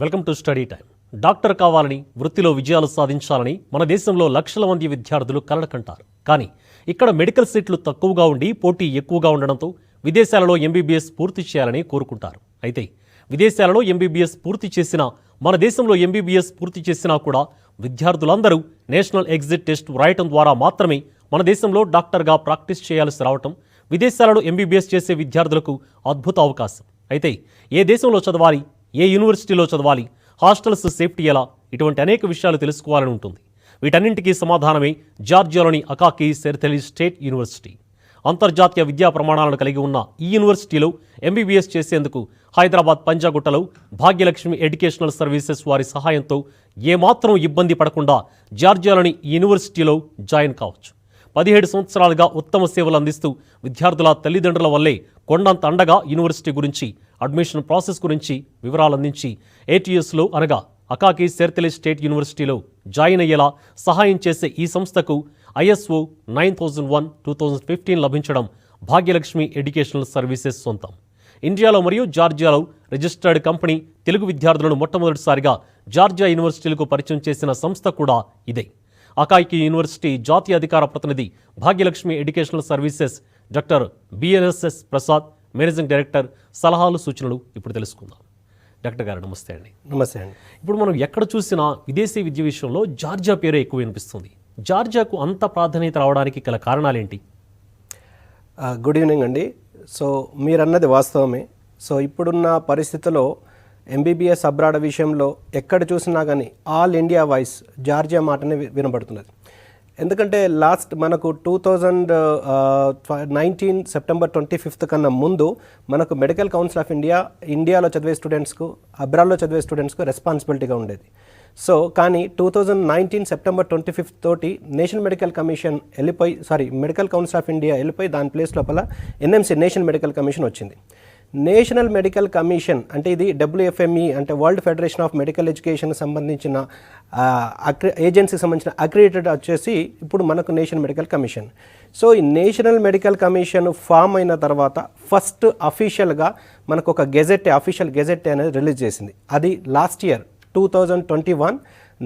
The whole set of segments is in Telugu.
Welcome to study time. Doctor కావాలని, వృత్తిలో విజయాలు సాధించాలని మన దేశంలో లక్షల మంది విద్యార్థులు కలలుకంటారు. కానీ ఇక్కడ మెడికల్ సీట్లు తక్కువగా ఉండి పోటీ ఎక్కువగా ఉండడంతో విదేశాలలో ఎంబీబీఎస్ పూర్తి చేయాలని కోరుకుంటారు. అయితే విదేశాలలో ఎంబీబీఎస్ పూర్తి చేసినా, మన దేశంలో ఎంబీబీఎస్ పూర్తి చేసినా కూడా విద్యార్థులందరూ నేషనల్ ఎగ్జిట్ టెస్ట్ వ్రాయటం ద్వారా మాత్రమే మన దేశంలో డాక్టర్గా ప్రాక్టీస్ చేయాల్సి రావటం విదేశాలలో ఎంబీబీఎస్ చేసే విద్యార్థులకు అద్భుత అవకాశం. అయితే ఏ దేశంలో చదవాలి, ఏ యూనివర్సిటీలో చదవాలి, హాస్టల్స్ సేఫ్టీ ఎలా, ఇటువంటి అనేక విషయాలు తెలుసుకోవాలని ఉంటుంది. వీటన్నింటికీ సమాధానమే జార్జియాలోని అకాకి సెర్తెలి స్టేట్ యూనివర్సిటీ. అంతర్జాతీయ విద్యా ప్రమాణాలను కలిగి ఉన్న ఈ యూనివర్సిటీలో ఎంబీబీఎస్ చేసేందుకు హైదరాబాద్ పంజాగుట్టలో భాగ్యలక్ష్మి ఎడ్యుకేషనల్ సర్వీసెస్ వారి సహాయంతో ఏమాత్రం ఇబ్బంది పడకుండా జార్జియాలోని ఈ యూనివర్సిటీలో జాయిన్ కావచ్చు. 17 సంవత్సరాలుగా ఉత్తమ సేవలు అందిస్తూ విద్యార్థుల తల్లిదండ్రుల వల్లే కొండంత అండగా యూనివర్సిటీ గురించి, అడ్మిషన్ ప్రాసెస్ గురించి వివరాలు అందించి ఏటీఎస్లో అనగా అకాకి సెర్తెలి స్టేట్ యూనివర్సిటీలో జాయిన్ అయ్యేలా సహాయం చేసే ఈ సంస్థకు ISO 9001:2015 లభించడం భాగ్యలక్ష్మి ఎడ్యుకేషనల్ సర్వీసెస్ సొంతం. ఇండియాలో మరియు జార్జియాలో రిజిస్టర్డ్ కంపెనీ తెలుగు విద్యార్థులను మొట్టమొదటిసారిగా జార్జియా యూనివర్సిటీలకు పరిచయం చేసిన సంస్థ కూడా ఇదే. అకాకి యూనివర్సిటీ జాతీయ అధికార ప్రతినిధి Bhagyalakshmi educational services doctor BNSS Prasad, managing director, సలహాలు సూచనలు ఇప్పుడు తెలుసుకుందాం. డాక్టర్ గారు నమస్తే అండి. నమస్తే అండి. ఇప్పుడు మనం ఎక్కడ చూసినా విదేశీ విద్య విషయంలో జార్జియా పేరు ఎక్కువ వినిపిస్తుంది. జార్జియాకు అంత ప్రాధాన్యత రావడానికి గల కారణాలేంటి? గుడ్ ఈవినింగ్ అండి. సో మీరన్నది వాస్తవమే. సో ఇప్పుడున్న పరిస్థితిలో ఎంబీబీఎస్ అబ్రాడ్ విషయంలో ఎక్కడ చూసినా కానీ ఆల్ ఇండియా వైస్ జార్జియా మాటనే వినబడుతున్నది. ఎందుకంటే మనకు 2019 సెప్టెంబర్ 25 కన్నా ముందు మనకు మెడికల్ కౌన్సిల్ ఆఫ్ ఇండియాలో చదివే స్టూడెంట్స్కు, అబ్రాడ్లో చదివే స్టూడెంట్స్కు రెస్పాన్సిబిలిటీగా ఉండేది. సో కానీ 2019 సెప్టెంబర్ 25 తోటి మెడికల్ కౌన్సిల్ ఆఫ్ ఇండియా వెళ్ళిపోయి దాని ప్లేస్ లోపల NMC నేషనల్ మెడికల్ కమిషన్ వచ్చింది. నేషనల్ మెడికల్ కమిషన్ అంటే ఇది WFME అంటే వరల్డ్ ఫెడరేషన్ ఆఫ్ మెడికల్ ఎడ్యుకేషన్కి సంబంధించిన ఏజెన్సీకి సంబంధించిన అక్రిడిటెడ్ వచ్చేసి ఇప్పుడు మనకు నేషనల్ మెడికల్ కమిషన్. సో ఈ నేషనల్ మెడికల్ కమిషన్ ఫామ్ అయిన తర్వాత ఫస్ట్ అఫీషియల్గా మనకు ఒక అఫీషియల్ గెజెట్ అనేది రిలీజ్ చేసింది. అది లాస్ట్ ఇయర్ 2021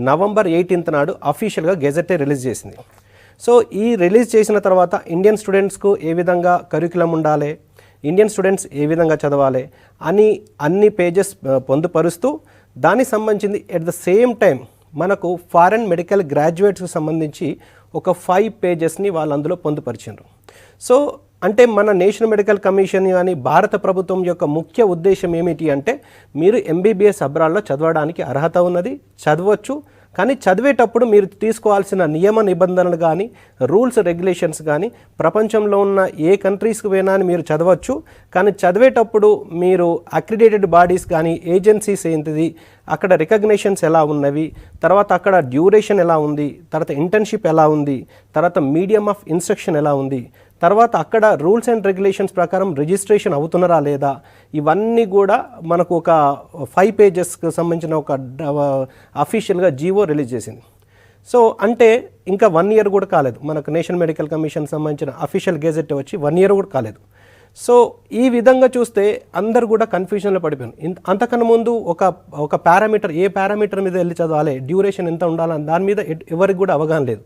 నవంబర్ 18 నాడు అఫీషియల్గా గెజెట్టే రిలీజ్ చేసింది. సో ఈ రిలీజ్ చేసిన తర్వాత ఇండియన్ స్టూడెంట్స్కు ఏ విధంగా కరికులం ఉండాలి, ఇండియన్ స్టూడెంట్స్ ఏ విధంగా చదవాలి అని అన్ని పేజెస్ పొందుపరుస్తూ దానికి సంబంధించింది ఎట్ ద సేమ్ టైం మనకు ఫారెన్ మెడికల్ గ్రాడ్యుయేట్స్కి సంబంధించి ఒక 5 పేజెస్ని వాళ్ళు అందులో పొందుపరిచారు. సో అంటే మన నేషనల్ మెడికల్ కమిషన్ కానీ భారత ప్రభుత్వం యొక్క ముఖ్య ఉద్దేశం ఏమిటి అంటే మీరు ఎంబీబీఎస్ అబ్రాడ్లో చదవడానికి అర్హత ఉన్నది, చదవచ్చు. కానీ చదివేటప్పుడు మీరు తీసుకోవాల్సిన నియమ నిబంధనలు కానీ, రూల్స్ రెగ్యులేషన్స్ కానీ ప్రపంచంలో ఉన్న ఏ కంట్రీస్కి పోయినా మీరు చదవచ్చు. కానీ చదివేటప్పుడు మీరు అక్రిడేటెడ్ బాడీస్ కానీ, ఏజెన్సీస్ ఏంటిది, అక్కడ రికగ్నేషన్స్ ఎలా ఉన్నవి, తర్వాత అక్కడ డ్యూరేషన్ ఎలా ఉంది, తర్వాత ఇంటర్న్షిప్ ఎలా ఉంది, తర్వాత మీడియం ఆఫ్ ఇన్స్ట్రక్షన్ ఎలా ఉంది, తర్వాత అక్కడ రూల్స్ అండ్ రెగ్యులేషన్స్ ప్రకారం రిజిస్ట్రేషన్ అవుతున్నారా లేదా, ఇవన్నీ కూడా మనకు ఒక 5 పేజెస్కి సంబంధించిన ఒక అఫీషియల్గా జీవో రిలీజ్ చేసింది. సో అంటే ఇంకా 1 ఇయర్ కూడా కాలేదు మనకు నేషనల్ మెడికల్ కమిషన్ సంబంధించిన అఫీషియల్ గెజెట్ వచ్చి 1 ఇయర్ కూడా కాలేదు. సో ఈ విధంగా చూస్తే అందరు కూడా కన్ఫ్యూజన్లో పడిపోయారు. అంతకన్నా ముందు ఒక పారామీటర్, ఏ పారామీటర్ మీద వెళ్ళి చదవాలి, డ్యూరేషన్ ఎంత ఉండాలని దాని మీద ఎవరికి కూడా అవగాహన లేదు.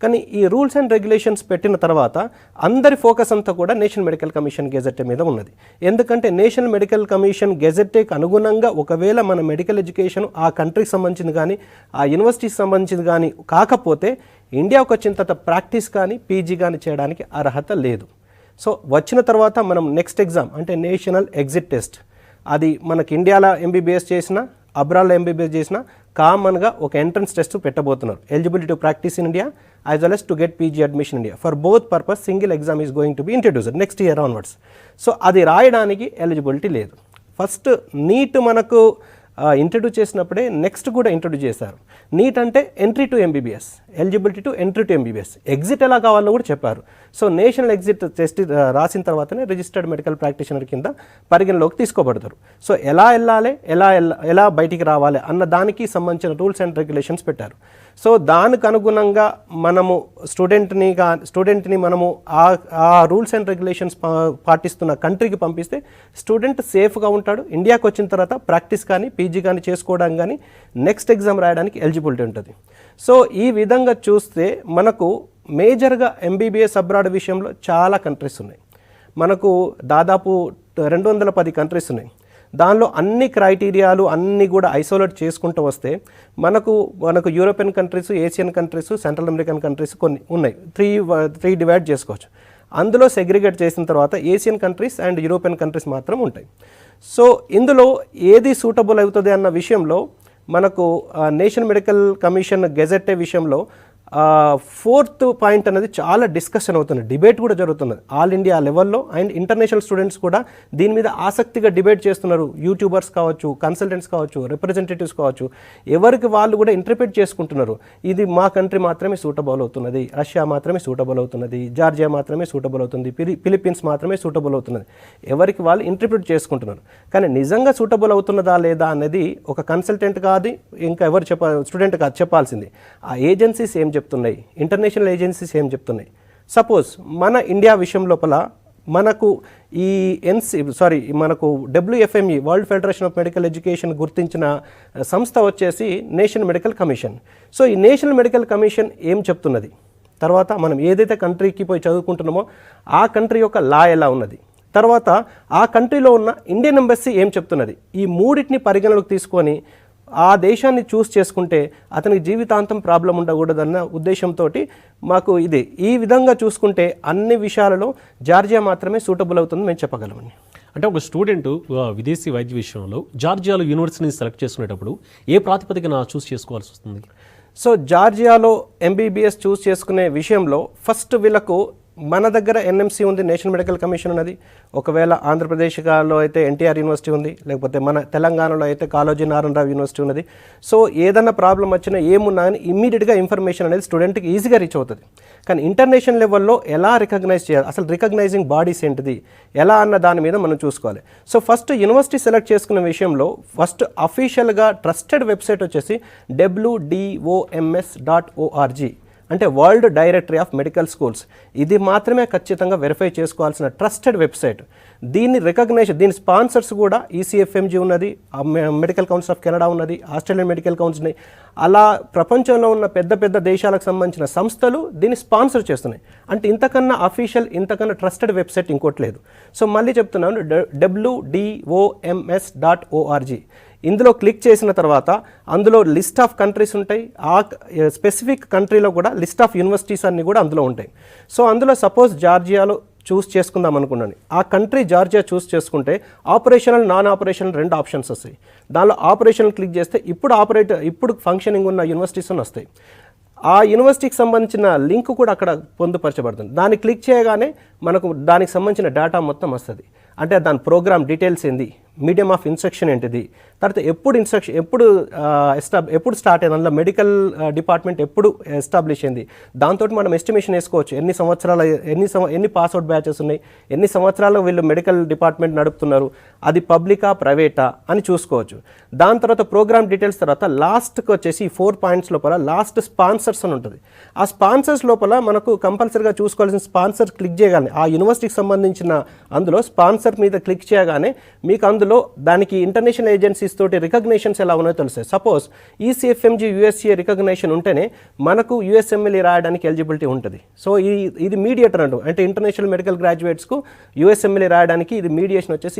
కానీ ఈ రూల్స్ అండ్ రెగ్యులేషన్స్ పెట్టిన తర్వాత అందరి ఫోకస్ అంతా కూడా నేషనల్ మెడికల్ కమిషన్ గెజెట్ మీద ఉన్నది. ఎందుకంటే నేషనల్ మెడికల్ కమిషన్ గెజెట్కి అనుగుణంగా ఒకవేళ మన మెడికల్ ఎడ్యుకేషన్ ఆ కంట్రీకి సంబంధించింది కానీ, ఆ యూనివర్సిటీకి సంబంధించింది కానీ కాకపోతే ఇండియాకు వచ్చిన తర్వాత ప్రాక్టీస్ కానీ, PG కానీ చేయడానికి అర్హత లేదు. సో వచ్చిన తర్వాత మనం నెక్స్ట్ ఎగ్జామ్ అంటే నేషనల్ ఎగ్జిట్ టెస్ట్, అది మనకి ఇండియాలో ఎంబీబీఎస్ చేసిన, అబ్రాడ్లో ఎంబీబీఎస్ చేసిన కామన్గా ఒక ఎంట్రన్స్ టెస్ట్ పెట్టబోతున్నారు. Eligibility to practice in India as well as to get PG admission in India. For both purpose single exam is going to be introduced next year onwards. So అది రాయడానికి ఎలిజిబిలిటీ లేదు. ఫస్ట్ నీట్ మనకు ఇంట్రడ్యూస్ చేసినప్పుడే నెక్స్ట్ కూడా ఇంట్రడ్యూస్ చేశారు. నీట్ అంటే entry to MBBS, eligibility to entry to MBBS. Exit ఎలా కావాలో కూడా చెప్పారు. సో నేషనల్ ఎగ్జిట్ టెస్ట్ రాసిన తర్వాతనే రిజిస్టర్డ్ మెడికల్ ప్రాక్టీషనర్ కింద పరిగణలోకి తీసుకోబడతారు. సో ఎలా వెళ్ళాలి, ఎలా బయటికి రావాలి అన్న దానికి సంబంధించిన రూల్స్ అండ్ రెగ్యులేషన్స్ పెట్టారు. సో దానికి అనుగుణంగా మనము స్టూడెంట్ని మనము ఆ రూల్స్ అండ్ రెగ్యులేషన్స్ పాటిస్తున్న కంట్రీకి పంపిస్తే స్టూడెంట్ సేఫ్గా ఉంటాడు. ఇండియాకి వచ్చిన తర్వాత ప్రాక్టీస్ కానీ పీజీ కానీ చేసుకోవడానికి కానీ నెక్స్ట్ ఎగ్జామ్ రాయడానికి ఎలిజిబిలిటీ ఉంటుంది. సో ఈ విధంగా చూస్తే మనకు మేజర్గా ఎంబీబీఎస్ అబ్రాడ్ విషయంలో చాలా కంట్రీస్ ఉన్నాయి. మనకు దాదాపు 210 కంట్రీస్ ఉన్నాయి. దానిలో అన్ని క్రైటీరియాలు అన్నీ కూడా ఐసోలేట్ చేసుకుంటూ వస్తే మనకు European countries, Asian countries, central American countries కొన్ని ఉన్నాయి. త్రీ డివైడ్ చేసుకోవచ్చు. అందులో సెగ్రిగేట్ చేసిన తర్వాత Asian countries and European countries మాత్రం ఉంటాయి. సో ఇందులో ఏది సూటబుల్ అవుతుంది అన్న విషయంలో మనకు నేషనల్ మెడికల్ కమిషన్ గెజెట్టే విషయంలో 4th పాయింట్ అనేది చాలా డిస్కషన్ అవుతుంది, డిబేట్ కూడా జరుగుతున్నది ఆల్ ఇండియా లెవెల్లో. అండ్ ఇంటర్నేషనల్ స్టూడెంట్స్ కూడా దీని మీద ఆసక్తిగా డిబేట్ చేస్తున్నారు. యూట్యూబర్స్ కావచ్చు, కన్సల్టెంట్స్ కావచ్చు, రిప్రజెంటేటివ్స్ కావచ్చు, ఎవరికి వాళ్ళు కూడా ఇంటర్ప్రిట్ చేసుకుంటున్నారు. ఇది మా కంట్రీ మాత్రమే సూటబుల్ అవుతున్నది, రష్యా మాత్రమే సూటబుల్ అవుతున్నది, జార్జియా మాత్రమే సూటబుల్ అవుతుంది, ఫిలిప్పీన్స్ మాత్రమే సూటబుల్ అవుతున్నది. ఎవరికి వాళ్ళు ఇంటర్ప్రిట్ చేసుకుంటున్నారు. కానీ నిజంగా సూటబుల్ అవుతున్నదా లేదా అనేది ఒక కన్సల్టెంట్ కాదు, ఇంకా ఎవరు స్టూడెంట్ కాదు చెప్పాల్సింది. ఆ ఏజెన్సీస్ ఏం చెప్తున్నాయి, ఇంటర్నేషనల్ ఏజెన్సీస్ ఏం చెప్తున్నాయి. సపోజ్ మన ఇండియా విషయం లోపల మనకు ఈ మనకు WFME world federation of medical education గుర్తించిన సంస్థ వచ్చేసి నేషనల్ మెడికల్ కమిషన్. సో ఈ నేషనల్ మెడికల్ కమిషన్ ఏం చెప్తున్నది, తర్వాత మనం ఏదైతే కంట్రీకి పోయి చదువుకుంటున్నామో ఆ కంట్రీ యొక్క లా ఎలా ఉన్నది, తర్వాత ఆ కంట్రీలో ఉన్న ఇండియన్ ఎంబసీ ఏం చెప్తున్నది, ఈ మూడింటిని పరిగణలోకి తీసుకొని ఆ దేశాన్ని చూస్ చేసుకుంటే అతనికి జీవితాంతం ప్రాబ్లం ఉండకూడదన్న ఉద్దేశంతో మాకు ఈ విధంగా చూసుకుంటే అన్ని విషయాలలో జార్జియా మాత్రమే సూటబుల్ అవుతుంది మేము చెప్పగలమండి. అంటే ఒక స్టూడెంట్ విదేశీ వైద్య విషయంలో జార్జియాలో యూనివర్సిటీని సెలెక్ట్ చేసుకునేటప్పుడు ఏ ప్రాతిపదికన చూస్ చేసుకోవాల్సి వస్తుంది? సో జార్జియాలో MBBS చూస్ చేసుకునే విషయంలో ఫస్ట్ వీళ్ళకు మన దగ్గర NMC ఉంది, నేషనల్ మెడికల్ కమిషన్ ఉన్నది. ఒకవేళ ఆంధ్రప్రదేశ్లో అయితే NTR యూనివర్సిటీ ఉంది, లేకపోతే మన తెలంగాణలో అయితే కాళోజీ నారాయణరావు యూనివర్సిటీ ఉన్నది. సో ఏదన్నా ప్రాబ్లం వచ్చినా ఏమున్నా కానీ ఇమ్మీడియట్గా ఇన్ఫర్మేషన్ అనేది స్టూడెంట్కి ఈజీగా రీచ్ అవుతుంది. కానీ ఇంటర్నేషనల్ లెవెల్లో ఎలా రికగ్నైజ్ చేయాలి, అసలు రికగ్నైజింగ్ బాడీస్ ఏంటిది, ఎలా అన్న దాని మీద మనం చూసుకోవాలి. సో ఫస్ట్ యూనివర్సిటీ సెలెక్ట్ చేసుకునే విషయంలో ఫస్ట్ అఫీషియల్గా ట్రస్టెడ్ వెబ్సైట్ వచ్చేసి WDOMS.org, అంటే world directory of medical schools. ఇది మాత్రమే ఖచ్చితంగా వెరిఫై చేసుకోవాల్సిన ట్రస్టెడ్ వెబ్సైట్. దీన్ని దీని స్పాన్సర్స్ కూడా ECFMG ఉన్నది, మెడికల్ కౌన్సిల్ ఆఫ్ కెనడా ఉన్నది, ఆస్ట్రేలియన్ మెడికల్ కౌన్సిల్ ఉన్నాయి. అలా ప్రపంచంలో ఉన్న పెద్ద పెద్ద దేశాలకు సంబంధించిన సంస్థలు దీన్ని స్పాన్సర్ చేస్తున్నాయి. అంటే ఇంతకన్నా అఫీషియల్, ఇంతకన్నా ట్రస్టెడ్ వెబ్సైట్ ఇంకోటి లేదు. సో మళ్ళీ చెప్తున్నాను, WDOMS.org. ఇందులో క్లిక్ చేసిన తర్వాత అందులో లిస్ట్ ఆఫ్ కంట్రీస్ ఉంటాయి. ఆ స్పెసిఫిక్ కంట్రీలో కూడా లిస్ట్ ఆఫ్ యూనివర్సిటీస్ అన్నీ కూడా అందులో ఉంటాయి. సో అందులో సపోజ్ జార్జియాలో చూస్ చేసుకుందాం అనుకున్నాను. ఆ కంట్రీ జార్జియా చూస్ చేసుకుంటే ఆపరేషనల్, నాన్ ఆపరేషనల్ 2 ఆప్షన్స్ వస్తాయి. దానిలో ఆపరేషనల్ క్లిక్ చేస్తే ఇప్పుడు ఫంక్షనింగ్ ఉన్న యూనివర్సిటీస్ అని వస్తాయి. ఆ యూనివర్సిటీకి సంబంధించిన లింక్ కూడా అక్కడ పొందుపరచబడుతుంది. దాన్ని క్లిక్ చేయగానే మనకు దానికి సంబంధించిన డేటా మొత్తం వస్తుంది. అంటే దాని ప్రోగ్రామ్ డీటెయిల్స్ ఏంది, మీడియం ఆఫ్ ఇన్స్ట్రక్షన్ ఏంటిది, తర్వాత ఎప్పుడు స్టార్ట్ అయింది, అందులో మెడికల్ డిపార్ట్మెంట్ ఎప్పుడు ఎస్టాబ్లిష్ అయింది, దాంతో మనం ఎస్టిమేషన్ వేసుకోవచ్చు ఎన్ని పాస్అవుట్ బ్యాచెస్ ఉన్నాయి, ఎన్ని సంవత్సరాలు వీళ్ళు మెడికల్ డిపార్ట్మెంట్ నడుపుతున్నారు, అది పబ్లికా ప్రైవేటా అని చూసుకోవచ్చు. దాని తర్వాత ప్రోగ్రామ్ డీటెయిల్స్ తర్వాత లాస్ట్కి వచ్చేసి 4 పాయింట్స్ లోపల లాస్ట్ స్పాన్సర్స్ అని ఉంటుంది. ఆ స్పాన్సర్స్ లోపల మనకు కంపల్సరీగా చూసుకోవాల్సిన స్పాన్సర్ క్లిక్ చేయగానే ఆ యూనివర్సిటీకి సంబంధించిన అందులో స్పాన్సర్ మీద క్లిక్ చేయగానే మీకు అందులో దానికి ఇంటర్నేషనల్ ఏజెన్సీస్ తోటి రికగ్నేషన్స్ ఎలా ఉన్నాయో తెలుస్తాయి. సపోజ్ ECFMG USA రికగ్నేషన్ ఉంటేనే మనకు USMLE రాయడానికి ఎలిజిబిలిటీ ఉంటుంది. సో ఇది మీడియేటర్ అంటే ఇంటర్నేషనల్ మెడికల్ గ్రాడ్యుయేట్స్కు USMLE రాయడానికి ఇది మీడియేషన్ వచ్చేసి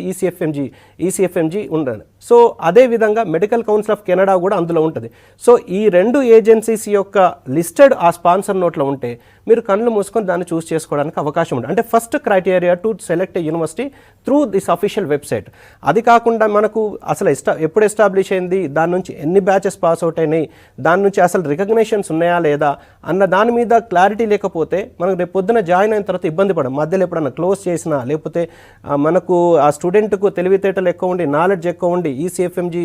ECFMG ఉండదు. సో అదేవిధంగా మెడికల్ కౌన్సిల్ ఆఫ్ కెనడా కూడా అందులో ఉంటుంది. సో ఈ 2 ఏజెన్సీస్ యొక్క లిస్టెడ్ ఆ స్పాన్సర్ నోట్లో ఉంటే మీరు కళ్ళు మూసుకొని దాన్ని చూస్ చేసుకోవడానికి అవకాశం ఉంటుంది. అంటే first criteria to select A university through this official website. అది కాకుండా మనకు అసలు ఎప్పుడు ఎస్టాబ్లిష్ అయింది, దాని నుంచి ఎన్ని బ్యాచెస్ పాస్ అవుట్ అయినాయి, దాని నుంచి అసలు రికగ్నేషన్స్ ఉన్నాయా లేదా అన్న దాని మీద క్లారిటీ లేకపోతే మనకు రేపు పొద్దున జాయిన్ అయిన తర్వాత ఇబ్బంది పడడం, మధ్యలో ఎప్పుడన్నా క్లోజ్ చేసినా లేకపోతే మనకు ఆ స్టూడెంట్కు తెలివితేటలు ఎక్కువ ఉండి నాలెడ్జ్ ఎక్కువ ఉండి ఈసీఎఫ్ఎంజీ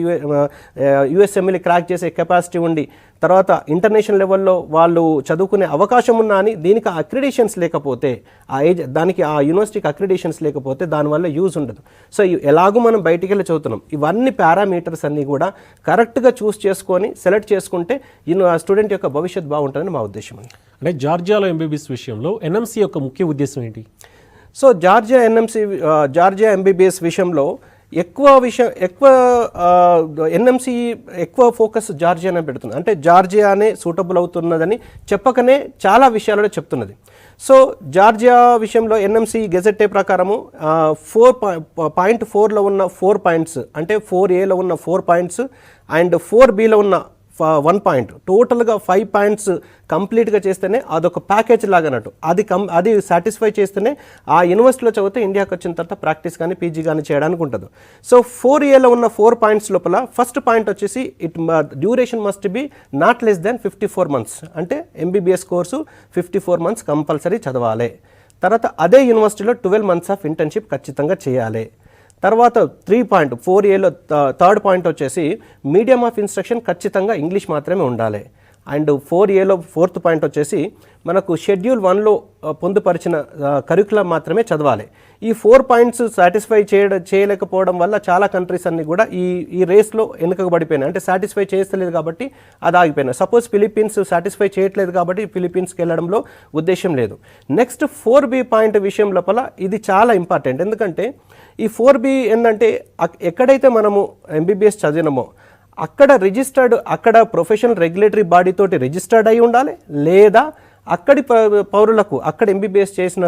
యూఎస్ఎంఈని క్రాక్ చేసే కెపాసిటీ ఉండి తర్వాత ఇంటర్నేషనల్ లెవెల్లో వాళ్ళు చదువుకునే అవకాశం ఉన్నా అని దీనికి అక్రిడేషన్స్ లేకపోతే దానికి ఆ యూనివర్సిటీకి అక్రిడేషన్స్ లేకపోతే దానివల్ల యూజ్ ఉండదు. సో ఎలాగూ మనం బయటికి వెళ్ళి చదువుతున్నాం, ఇవన్నీ పారామీటర్స్ అన్నీ కూడా కరెక్ట్గా చూస్ చేసుకొని సెలెక్ట్ చేసుకుంటే స్టూడెంట్ యొక్క భవిష్యత్ బాగుంటుందని మా ఉద్దేశం. అంటే జార్జియాలో ఎంబీబీఎస్ విషయంలో ఎన్ఎంసీ యొక్క ముఖ్య ఉద్దేశం ఏంటి? సో జార్జియా ఎంబీబీఎస్ విషయంలో ఎక్కువ ఎన్ఎంసీ ఎక్కువ ఫోకస్ జార్జియానే పెడుతుంది. అంటే జార్జియానే సూటబుల్ అవుతున్నదని చెప్పకనే చాలా విషయాలలో చెప్తున్నది. సో జార్జియా విషయంలో ఎన్ఎంసీ గెజెట్టే ప్రకారము 4.4లో ఉన్న 4 పాయింట్స్, అంటే 4Aలో ఉన్న 4 పాయింట్స్ అండ్ 4Bలో ఉన్న 1 పాయింట్, టోటల్గా 5 పాయింట్స్ కంప్లీట్గా చేస్తేనే అదొక ప్యాకేజ్ లాగా అన్నట్టు. అది సాటిస్ఫై చేస్తేనే ఆ యూనివర్సిటీలో చదివితే ఇండియాకి వచ్చిన తర్వాత ప్రాక్టీస్ కానీ పీజీ కానీ చేయడానికి ఉంటుంది. సో 4Aలో ఉన్న 4 పాయింట్స్ లోపల ఫస్ట్ పాయింట్ వచ్చేసి duration must be not less than 54 months. అంటే ఎంబీబీఎస్ కోర్సు 54 months కంపల్సరీ చదవాలి. తర్వాత అదే యూనివర్సిటీలో 12 months ఆఫ్ ఇంటర్న్షిప్ ఖచ్చితంగా చేయాలి. తర్వాత 4Aలో థర్డ్ పాయింట్ వచ్చేసి మీడియం ఆఫ్ ఇన్స్ట్రక్షన్ ఖచ్చితంగా ఇంగ్లీష్ మాత్రమే ఉండాలి. అండ్ 4Aలో ఫోర్త్ పాయింట్ వచ్చేసి మనకు షెడ్యూల్ 1లో పొందుపరిచిన కరికులం మాత్రమే చదవాలి. ఈ 4 పాయింట్స్ సాటిస్ఫై చేయలేకపోవడం వల్ల చాలా కంట్రీస్ అన్ని కూడా ఈ రేస్లో వెనుకబడిపోయినాయి. అంటే సాటిస్ఫై చేస్తలేదు కాబట్టి అది ఆగిపోయినాయి. సపోజ్ ఫిలిప్పీన్స్ సాటిస్ఫై చేయట్లేదు కాబట్టి ఫిలిప్పీన్స్కి వెళ్ళడంలో ఉద్దేశం లేదు. నెక్స్ట్ 4B పాయింట్ విషయం లోపల ఇది చాలా ఇంపార్టెంట్. ఎందుకంటే ఈ 4B ఏంటంటే ఎక్కడైతే మనము ఎంబీబీఎస్ చదివినామో అక్కడ ప్రొఫెషనల్ రెగ్యులేటరీ బాడీ తోటి రిజిస్టర్డ్ అయి ఉండాలి, లేదా అక్కడి పౌరులకు అక్కడ ఎంబీబీఎస్ చేసిన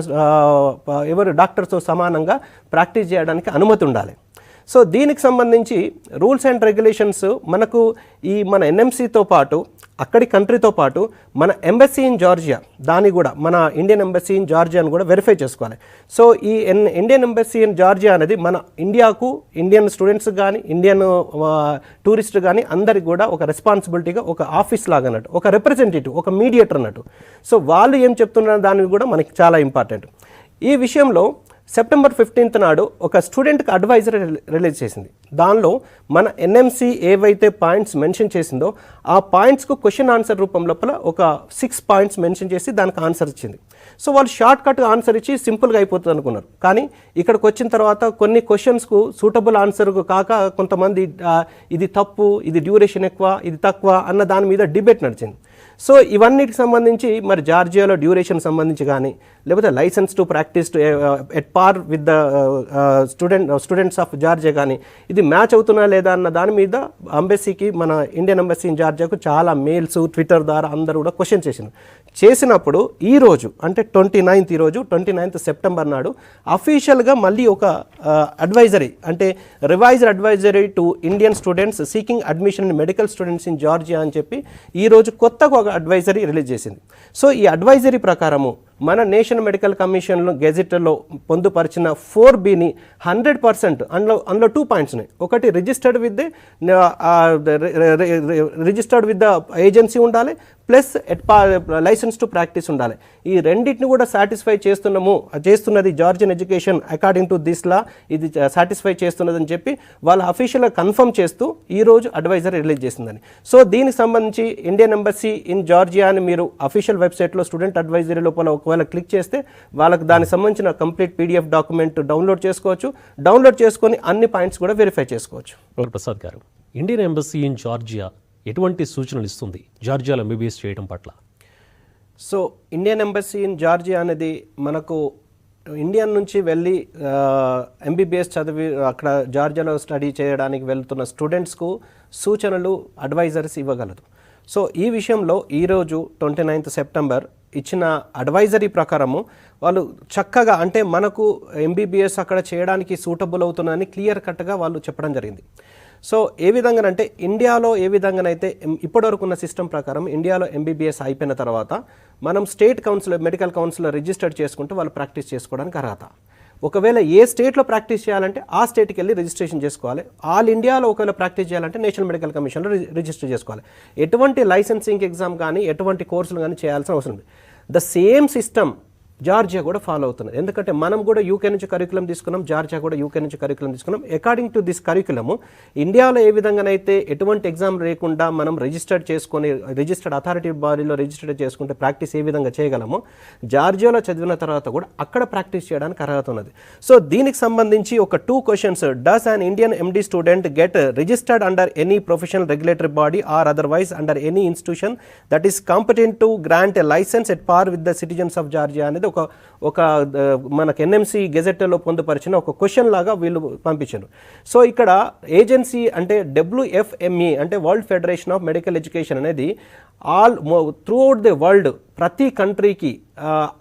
ఎవరు డాక్టర్స్తో సమానంగా ప్రాక్టీస్ చేయడానికి అనుమతి ఉండాలి. సో దీనికి సంబంధించి రూల్స్ అండ్ రెగ్యులేషన్స్ మనకు మన ఎన్ఎంసీతో పాటు అక్కడి కంట్రీతో పాటు మన ఎంబసీ ఇన్ జార్జియా దాన్ని కూడా మన ఇండియన్ ఎంబసీ ఇన్ జార్జియాను కూడా వెరిఫై చేసుకోవాలి. సో ఈ ఇండియన్ ఎంబసీ ఇన్ జార్జియా అనేది మన ఇండియాకు ఇండియన్ స్టూడెంట్స్ కానీ ఇండియన్ టూరిస్ట్ కానీ అందరికి కూడా ఒక రెస్పాన్సిబిలిటీగా ఒక ఆఫీస్ లాగా అన్నట్టు, ఒక రిప్రజెంటేటివ్, ఒక మీడియేటర్ అన్నట్టు. సో వాళ్ళు ఏం చెప్తున్నారు దానికి కూడా మనకి చాలా ఇంపార్టెంట్. ఈ విషయంలో September 15th నాడు ఒక స్టూడెంట్కి అడ్వైజరీ రిలీజ్ చేసింది. దానిలో మన ఎన్ఎంసీ ఏవైతే పాయింట్స్ మెన్షన్ చేసిందో ఆ పాయింట్స్కు క్వశ్చన్ ఆన్సర్ రూపం లోపల ఒక 6 పాయింట్స్ మెన్షన్ చేసి దానికి ఆన్సర్ ఇచ్చింది. సో వాళ్ళు షార్ట్ కట్ ఆన్సర్ ఇచ్చి సింపుల్గా అయిపోతుంది అనుకున్నారు. కానీ ఇక్కడికి వచ్చిన తర్వాత కొన్ని క్వశ్చన్స్కు సూటబుల్ ఆన్సర్ కాక కొంతమంది ఇది తప్పు, ఇది డ్యూరేషన్ ఎక్కువ, ఇది తక్కువ అన్న దాని మీద డిబేట్ నడిచింది. సో ఇవన్నిటికి సంబంధించి మరి జార్జియాలో డ్యూరేషన్ సంబంధించి కానీ లేకపోతే licence to practise at par with the students of Georgia కానీ ఇది మ్యాచ్ అవుతున్నా లేదా అన్న దాని మీద ఎంబసీకి మన ఇండియన్ ఎంబసీ ఇన్ జార్జియాకు చాలా మెయిల్స్ ట్విట్టర్ ద్వారా అందరూ కూడా క్వశ్చన్ చేసినప్పుడు ఈరోజు అంటే 29th September నాడు అఫీషియల్గా మళ్ళీ ఒక అడ్వైజరీ అంటే revised advisory to Indian students seeking admission in medical students in Georgia అని చెప్పి ఈరోజు కొత్తగా ఒక అడ్వైజరీ రిలీజ్ చేసింది. సో ఈ అడ్వైజరీ ప్రకారము మన నేషనల్ మెడికల్ కమిషన్లో గెజెట్లో పొందుపరిచిన 4Bని 100% అందులో 2 పాయింట్స్ ఉన్నాయి. ఒకటి రిజిస్టర్డ్ విత్ ద ఏజెన్సీ ఉండాలి, ప్లస్ లైసెన్స్ టు ప్రాక్టీస్ ఉండాలి. ఈ రెండింటిని కూడా సాటిస్ఫై చేస్తున్నది Georgian education according to this law ఇది సాటిస్ఫై చేస్తున్నదని చెప్పి వాళ్ళ అఫీషియల్గా కన్ఫర్మ్ చేస్తూ ఈరోజు అడ్వైజరీ రిలీజ్ చేసిందని. సో దీనికి సంబంధించి ఇండియన్ ఎంబసీ ఇన్ జార్జియా అని మీరు అఫీషియల్ వెబ్సైట్లో స్టూడెంట్ అడ్వైజరీ లోపల ఒకవేళ క్లిక్ చేస్తే వాళ్ళకి దానికి సంబంధించిన కంప్లీట్ PDF డాక్యుమెంట్ డౌన్లోడ్ చేసుకొని అన్ని పాయింట్స్ కూడా వెరిఫై చేసుకోవచ్చు. ప్రసాద్ గారు, ఇండియన్ ఎంబసీ ఇన్ జార్జియా ఎటువంటి సూచనలు ఇస్తుంది జార్జియాలో ఎంబీబీఎస్ చేయడం పట్ల? So Indian embassy in Georgia అనేది మనకు ఇండియా నుంచి వెళ్ళి ఎంబీబీఎస్ చదివి అక్కడ జార్జియాలో స్టడీ చేయడానికి వెళ్తున్న స్టూడెంట్స్కు సూచనలు అడ్వైజరీస్ ఇవ్వగలదు. సో ఈ విషయంలో ఈరోజు 29th September ఇచ్చిన అడ్వైజరీ ప్రకారము వాళ్ళు చక్కగా అంటే మనకు ఎంబీబీఎస్ అక్కడ చేయడానికి సూటబుల్ అవుతుందని క్లియర్ కట్గా వాళ్ళు చెప్పడం జరిగింది. సో ఏ విధంగానంటే ఇండియాలో ఏ విధంగానైతే ఇప్పటివరకు ఉన్న సిస్టమ్ ప్రకారం ఇండియాలో ఎంబీబీఎస్ అయిపోయిన తర్వాత మనం స్టేట్ కౌన్సిల్ మెడికల్ కౌన్సిల్లో రిజిస్టర్ చేసుకుంటే వాళ్ళు ప్రాక్టీస్ చేసుకోవడానికి అర్హత. ఒకవేళ ఏ స్టేట్లో ప్రాక్టీస్ చేయాలంటే ఆ స్టేట్కి వెళ్ళి రిజిస్ట్రేషన్ చేసుకోవాలి. ఆల్ ఇండియాలో ఒకవేళ ప్రాక్టీస్ చేయాలంటే నేషనల్ మెడికల్ కమిషన్లో రిజిస్టర్ చేసుకోవాలి. ఎటువంటి లైసెన్సింగ్ ఎగ్జామ్ కానీ ఎటువంటి కోర్సులు కానీ చేయాల్సిన అవసరం లేదు. ద సేమ్ సిస్టమ్ జార్జియా కూడా ఫాలో అవుతున్నది. ఎందుకంటే మనం కూడా యూకే నుంచి కరికులం తీసుకున్నాం, జార్జియా కూడా యూకే నుంచి కరికులం తీసుకున్నాం. అకార్డింగ్ టు దిస్ కరికులము ఇండియాలో ఏ విధంగానైతే ఎటువంటి ఎగ్జామ్ లేకుండా మనం రిజిస్టర్డ్ అథారిటీ బాడీలో రిజిస్టర్ చేసుకుంటే ప్రాక్టీస్ ఏ విధంగా చేయగలమో జార్జియాలో చదివిన తర్వాత కూడా అక్కడ ప్రాక్టీస్ చేయడానికి అర్హత ఉన్నది. సో దీనికి సంబంధించి ఒక 2 questions. Does an Indian MD student get registered under any professional regulatory body or otherwise under any institution that is competent to grant a licence at par with the citizens of Georgia అనేది ఒక మనకు ఎన్ఎంసి గెజెట్లో పొందుపరిచిన ఒక క్వశ్చన్ లాగా వీళ్ళు పంపించారు. సో ఇక్కడ ఏజెన్సీ అంటే WFME అంటే world federation of medical education అనేది త్రూ అవుట్ ది వరల్డ్ ప్రతి కంట్రీకి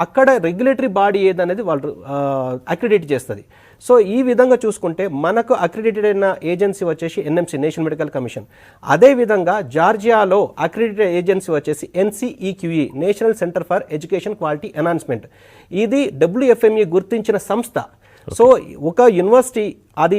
అక్కడ రెగ్యులేటరీ బాడీ ఏదనేది వాళ్ళు అక్రిడిట్ చేస్తుంది. సో ఈ విధంగా చూసుకుంటే మనకు అక్రిడిటెడ్ అయిన ఏజెన్సీ వచ్చేసి NMC నేషనల్ మెడికల్ కమిషన్. అదేవిధంగా జార్జియాలో అక్రిడిటెడ్ ఏజెన్సీ వచ్చేసి NCEQE national centre for education quality enhancement. ఇది WFME గుర్తించిన సంస్థ. సో ఒక యూనివర్సిటీ అది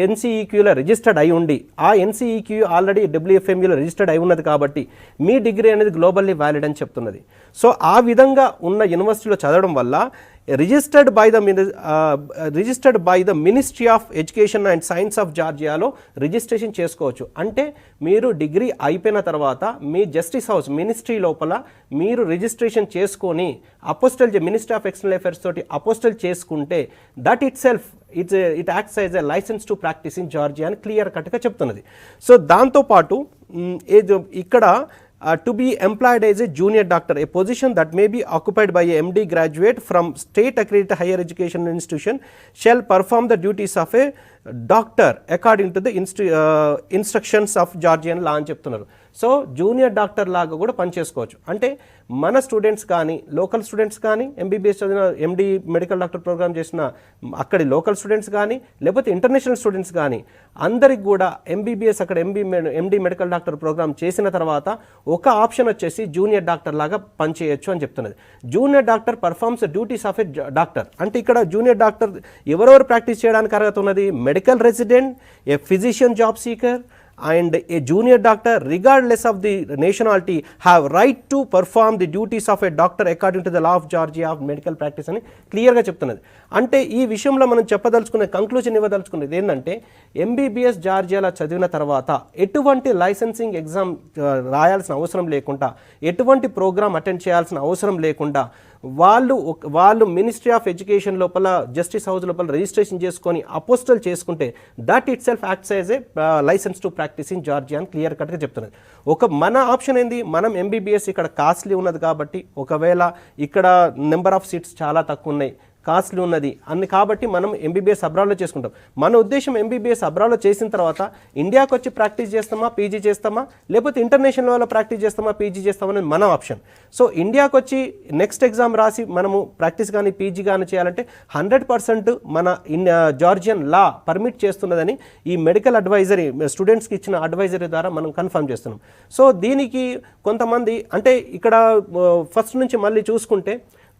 NCEQలో రిజిస్టర్డ్ అయి ఉండి ఆ NCEQ ఆల్రెడీ WFMEలో రిజిస్టర్డ్ అయి ఉన్నది కాబట్టి మీ డిగ్రీ అనేది గ్లోబల్లీ వ్యాలిడ్ అని చెప్తున్నది. సో ఆ విధంగా ఉన్న యూనివర్సిటీలో చదవడం వల్ల registered by the ministry of education and science of జార్జియాలో రిజిస్ట్రేషన్ చేసుకోవచ్చు. అంటే మీరు డిగ్రీ అయిపోయిన తర్వాత మీ జస్టిస్ హౌస్ మినిస్ట్రీ లోపల మీరు రిజిస్ట్రేషన్ చేసుకొని మినిస్ట్రీ ఆఫ్ ఎక్స్టర్నల్ అఫైర్స్ తోటి అపోస్టల్ చేసుకుంటే that itself it acts as a licence to practice in Georgia అని క్లియర్ కట్గా చెప్తున్నది. సో దాంతోపాటు ఇక్కడ to be employed as a junior doctor, a position that may be occupied by a MD graduate from state accredited higher education institution shall perform the duties of a doctor according to the instructions of Georgian law అని చెప్తున్నారు. సో జూనియర్ డాక్టర్ లాగా కూడా పనిచేసుకోవచ్చు. అంటే మన స్టూడెంట్స్ కానీ లోకల్ స్టూడెంట్స్ కానీ MBBS చదివిన MD మెడికల్ డాక్టర్ ప్రోగ్రామ్ చేసిన అక్కడి లోకల్ స్టూడెంట్స్ కానీ లేకపోతే ఇంటర్నేషనల్ స్టూడెంట్స్ కానీ అందరికి కూడా MBBS అక్కడ MD మెడికల్ డాక్టర్ ప్రోగ్రామ్ చేసిన తర్వాత ఒక ఆప్షన్ వచ్చేసి జూనియర్ డాక్టర్ లాగా పనిచేయచ్చు అని చెప్తున్నది. Junior doctor performs duties of a doctor. అంటే ఇక్కడ జూనియర్ డాక్టర్ ఎవరెవరు ప్రాక్టీస్ చేయడానికి అర్హత ఉన్నది? Medical resident, a physician job seeker and a junior doctor regardless of the nationality have right to perform the duties of a doctor according to the law of Georgia of medical practice అని క్లియర్గా చెప్తున్నది. అంటే ఈ విషయంలో మనం చెప్పదలుచుకునే కంక్లూజన్ ఇవ్వదలుచుకునేది ఏంటంటే MBBS జార్జియాలో చదివిన తర్వాత ఎటువంటి లైసెన్సింగ్ ఎగ్జామ్ రాయాల్సిన అవసరం లేకుండా ఎటువంటి ప్రోగ్రామ్ అటెండ్ చేయాల్సిన అవసరం లేకుండా వాళ్ళు మినిస్ట్రీ ఆఫ్ ఎడ్యుకేషన్ లోపల జస్టిస్ హౌస్ లోపల రిజిస్ట్రేషన్ చేసుకొని అపోస్టల్ చేసుకుంటే that itself acts as a licence to practice in Georgia అని క్లియర్ కట్గా చెప్తున్నది. మన ఆప్షన్ ఏంది? మనం MBBS ఇక్కడ కాస్ట్లీ ఉన్నది కాబట్టి ఒకవేళ ఇక్కడ నెంబర్ ఆఫ్ సీట్స్ చాలా తక్కువ ఉన్నాయి, కాస్ట్లీ ఉన్నది కాబట్టి మనం MBBS అబ్రాడ్లో చేసుకుంటాం. మన ఉద్దేశం MBBS అబ్రాడ్లో చేసిన తర్వాత ఇండియాకి వచ్చి ప్రాక్టీస్ చేస్తామా, పీజీ చేస్తామా, లేకపోతే ఇంటర్నేషనల్ లెవెల్లో ప్రాక్టీస్ చేస్తామా, పీజీ చేస్తామా అనేది మన ఆప్షన్. సో ఇండియాకి వచ్చి నెక్స్ట్ ఎగ్జామ్ రాసి మనము ప్రాక్టీస్ కానీ పీజీ కానీ చేయాలంటే 100% మన జార్జియన్ లా పర్మిట్ చేస్తున్నదని ఈ మెడికల్ అడ్వైజరీ స్టూడెంట్స్కి ఇచ్చిన అడ్వైజరీ ద్వారా మనం కన్ఫర్మ్ చేస్తున్నాం. సో దీనికి కొంతమంది అంటే ఇక్కడ ఫస్ట్ నుంచి మళ్ళీ చూసుకుంటే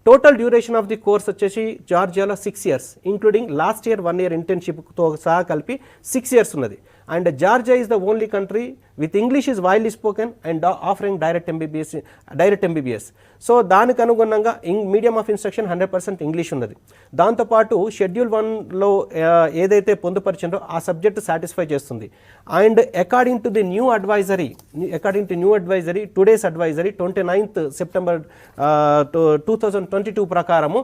total duration of the course వచ్చేసి జార్జియాలో 6 years including last year 1 year ఇంటర్న్షిప్తో సహా కలిపి 6 years ఉన్నది. And Georgia is the only country with English is widely spoken and offering direct MBBS. So దానికి అనుగుణంగా మీడియం ఆఫ్ ఇన్స్ట్రక్షన్ 100% ఇంగ్లీష్ ఉన్నది. దాంతోపాటు షెడ్యూల్ 1లో ఏదైతే పొందుపరిచిందో ఆ సబ్జెక్ట్ సాటిస్ఫై చేస్తుంది. And according to new advisory today's advisory 29th September 2022 ప్రకారము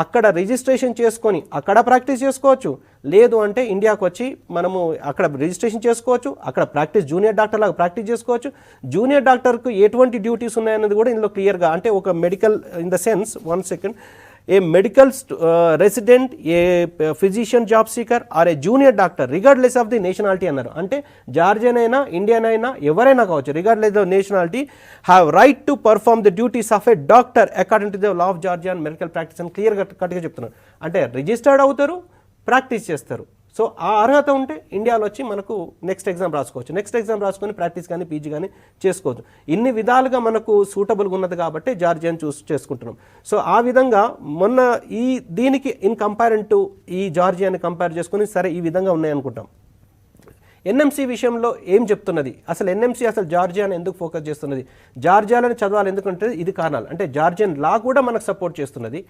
అక్కడ రిజిస్ట్రేషన్ చేసుకొని అక్కడ ప్రాక్టీస్ చేసుకోవచ్చు. లేదు అంటే ఇండియాకు వచ్చి మనము అక్కడ రిజిస్ట్రేషన్ చేసుకోవచ్చు, అక్కడ జూనియర్ డాక్టర్ లాగా ప్రాక్టీస్ చేసుకోవచ్చు. జూనియర్ డాక్టర్కు ఎటువంటి డ్యూటీస్ ఉన్నాయన్నది కూడా ఇందులో క్లియర్గా అంటే ఒక medical in the sense a medical resident, a physician job seeker or a junior doctor regardless of the nationality అన్నారు. అంటే జార్జియన్ అయినా ఇండియన్ అయినా ఎవరైనా కావచ్చు, regardless of nationality have right to perform the duties of a doctor according to the law of Georgia and medical practice అని క్లియర్గా కట్గా చెప్తున్నారు. అంటే రిజిస్టర్డ్ అవుతారు, ప్రాక్టీస్ చేస్తారు. సో ఆ అర్హత ఉంటే ఇండియాలో వచ్చి మనకు నెక్స్ట్ ఎగ్జామ్ రాసుకొని ప్రాక్టీస్ కానీ పీజీ కానీ చేసుకోవచ్చు. ఇన్ని విధాలుగా మనకు సూటబుల్గా ఉన్నది కాబట్టి జార్జియాని చేసుకుంటున్నాం. సో ఆ విధంగా మొన్న దీనికి ఇన్ కంపారిజన్ టు ఈ జార్జియాని కంపేర్ చేసుకుని సరే ఈ విధంగా ఉన్నాయనుకుంటాం. NMC విషయంలో ఏం చెప్తున్నది? అసలు NMC అసలు జార్జియాని ఎందుకు ఫోకస్ చేస్తున్నది? జార్జియాలని చదవాలి ఎందుకంటే ఇది కారణాలు. అంటే జార్జియన్ లా కూడా మనకు సపోర్ట్ చేస్తున్నది,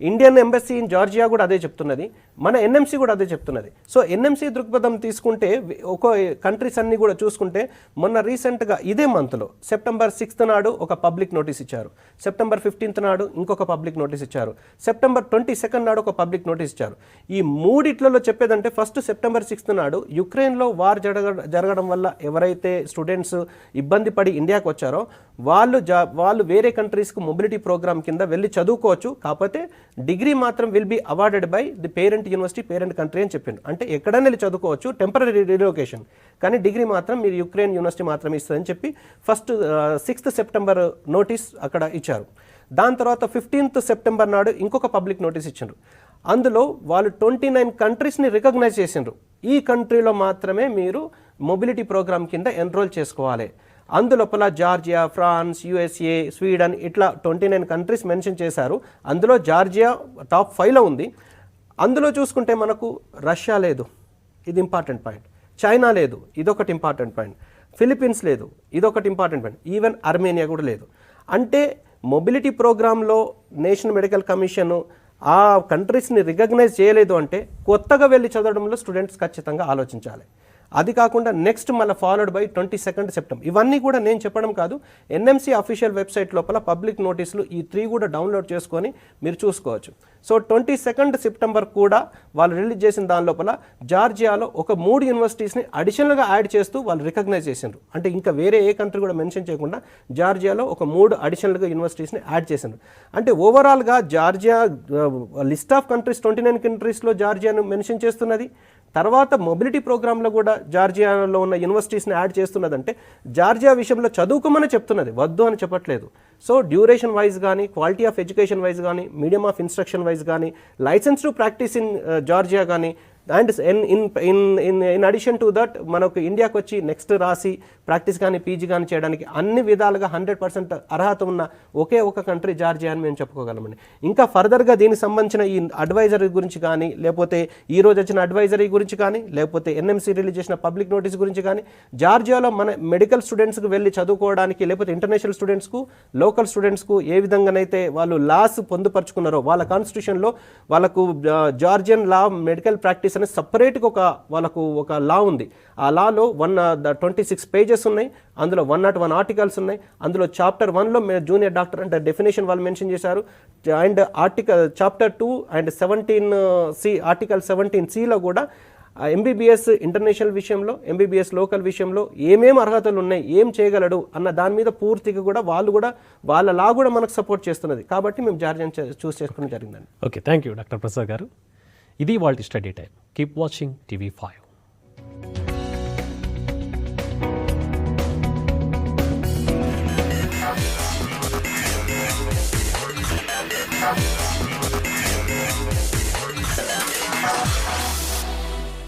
ఇండియన్ ఎంబసీ ఇన్ జార్జియా కూడా అదే చెప్తున్నది, మన ఎన్ఎంసీ కూడా అదే చెప్తున్నది. సో ఎన్ఎంసీ దృక్పథం తీసుకుంటే ఒక కంట్రీస్ అన్ని కూడా చూసుకుంటే మొన్న రీసెంట్గా ఇదే మంత్లో సెప్టెంబర్ 6th నాడు ఒక పబ్లిక్ నోటీస్ ఇచ్చారు, సెప్టెంబర్ 15th నాడు ఇంకొక పబ్లిక్ నోటీస్ ఇచ్చారు, సెప్టెంబర్ 22nd నాడు ఒక పబ్లిక్ నోటీస్ ఇచ్చారు. ఈ మూడిట్లలో చెప్పేదంటే ఫస్ట్ సెప్టెంబర్ 6th నాడు యుక్రెయిన్లో వార్ జరగడం వల్ల ఎవరైతే స్టూడెంట్స్ ఇబ్బంది పడి ఇండియాకి వచ్చారో వాళ్ళు వేరే కంట్రీస్కి మొబిలిటీ ప్రోగ్రామ్ కింద వెళ్ళి చదువుకోవచ్చు, కాకపోతే డిగ్రీ మాత్రం will be awarded by the parent university, parent country అని చెప్పిండు. అంటే ఎక్కడైనా వెళ్ళి చదువుకోవచ్చు, టెంపరీ రిలోకేషన్, కానీ డిగ్రీ మాత్రం మీరు యుక్రెయిన్ యూనివర్సిటీ మాత్రమే ఇస్తుందని చెప్పి ఫస్ట్ 6th సెప్టెంబర్ నోటీస్ అక్కడ ఇచ్చారు. దాని తర్వాత 15th సెప్టెంబర్ నాడు ఇంకొక పబ్లిక్ నోటీస్ ఇచ్చారు. అందులో వాళ్ళు 29 కంట్రీస్ని రికగ్నైజ్ చేసిండ్రు, ఈ కంట్రీలో మాత్రమే మీరు మొబిలిటీ ప్రోగ్రామ్ కింద ఎన్రోల్ చేసుకోవాలి. అందులోపల జార్జియా, ఫ్రాన్స్, యుఎస్ఏ, స్వీడన్ ఇట్లా 29 కంట్రీస్ మెన్షన్ చేశారు. అందులో జార్జియా టాప్ 5లో ఉంది. అందులో చూసుకుంటే మనకు రష్యా లేదు, ఇది ఇంపార్టెంట్ పాయింట్, చైనా లేదు, ఇదొకటి ఇంపార్టెంట్ పాయింట్, ఫిలిప్పీన్స్ లేదు, ఇదొకటి ఇంపార్టెంట్ పాయింట్, ఈవెన్ అర్మేనియా కూడా లేదు. అంటే మొబిలిటీ ప్రోగ్రాంలో నేషనల్ మెడికల్ కమిషన్ ఆ కంట్రీస్ని రికగ్నైజ్ చేయలేదు అంటే కొత్తగా వెళ్ళి చదవడంలో స్టూడెంట్స్ ఖచ్చితంగా ఆలోచించాలి. అది కాకుండా నెక్స్ట్ మళ్ళీ ఫాలోడ్ బై 22nd సెప్టెంబర్. ఇవన్నీ కూడా నేను చెప్పడం కాదు, ఎన్ఎంసీ అఫీషియల్ వెబ్సైట్ లోపల పబ్లిక్ నోటీసులు ఈ 3 కూడా డౌన్లోడ్ చేసుకొని మీరు చూసుకోవచ్చు. సో 22nd సెప్టెంబర్ కూడా వాళ్ళు రిలీజ్ చేసిన దాని లోపల జార్జియాలో ఒక 3 యూనివర్సిటీస్ని అడిషనల్గా యాడ్ చేస్తూ వాళ్ళు రికగ్నైజ్ చేసిండ్రు. అంటే ఇంకా వేరే ఏ కంట్రీ కూడా మెన్షన్ చేయకుండా జార్జియాలో ఒక 3 అడిషనల్గా యూనివర్సిటీస్ని యాడ్ చేసిండ్రు. అంటే ఓవరాల్గా జార్జియా లిస్ట్ ఆఫ్ కంట్రీస్ 29 కంట్రీస్లో జార్జియాను మెన్షన్ చేస్తున్నది. తర్వాత మొబిలిటీ ప్రోగ్రాంలో కూడా జార్జియాలో ఉన్న యూనివర్సిటీస్ని యాడ్ చేస్తున్నదంటే జార్జియా విషయంలో చదువుకోమని చెప్తున్నది, వద్దు అని చెప్పట్లేదు. సో డ్యూరేషన్ వైజ్ కానీ, క్వాలిటీ ఆఫ్ ఎడ్యుకేషన్ వైజ్ కానీ, మీడియం ఆఫ్ ఇన్స్ట్రక్షన్ వైజ్ కానీ, license to practice in Georgia కానీ, and in addition to that మనకు ఇండియాకి వచ్చి నెక్స్ట్ రాసి ప్రాక్టీస్ కానీ పీజీ కానీ చేయడానికి అన్ని విధాలుగా 100% అర్హత ఉన్న ఒకే ఒక కంట్రీ జార్జియా అని మేము చెప్పుకోగలమండి. ఇంకా ఫర్దర్గా దీనికి సంబంధించిన ఈ అడ్వైజరీ గురించి కానీ, లేకపోతే ఈ రోజు వచ్చిన అడ్వైజరీ గురించి కానీ, లేకపోతే ఎన్ఎంసీ రిలీజ్ చేసిన పబ్లిక్ నోటీస్ గురించి కానీ, జార్జియాలో మన మెడికల్ స్టూడెంట్స్కి వెళ్ళి చదువుకోవడానికి, లేకపోతే ఇంటర్నేషనల్ స్టూడెంట్స్కు, లోకల్ స్టూడెంట్స్కు ఏ విధంగానైతే వాళ్ళు లాస్ పొందుపరుచుకున్నారో వాళ్ళ కాన్స్టిట్యూషన్లో వాళ్ళకు జార్జియన్ లా మెడికల్ ప్రాక్టీస్ అనే సపరేట్గా వాళ్ళకు ఒక లా ఉంది. ఆ లాలో 126 పేజెస్ ఉన్నాయి, అందులో 101 ఆర్టికల్స్ ఉన్నాయి. అందులో చాప్టర్ 1లో జూనియర్ డాక్టర్ అంటే డెఫినేషన్ వాళ్ళు మెన్షన్ చేశారు. And chapter 2 and 17C article 17Cలో కూడా ఎంబీబీఎస్ ఇంటర్నేషనల్ విషయంలో, ఎంబీబీఎస్ లోకల్ విషయంలో ఏమేమి అర్హతలు ఉన్నాయి, ఏం చేయగలడు అన్న దాని మీద పూర్తిగా కూడా వాళ్ళ లా కూడా మనకు సపోర్ట్ చేస్తున్నది. కాబట్టి మేము జార్జియాని చూస్ చేసుకోవడం జరిగిందండి. Okay, thank you doctor Prasad గారు. ఇది వాళ్ళ study time. Keep watching TV5.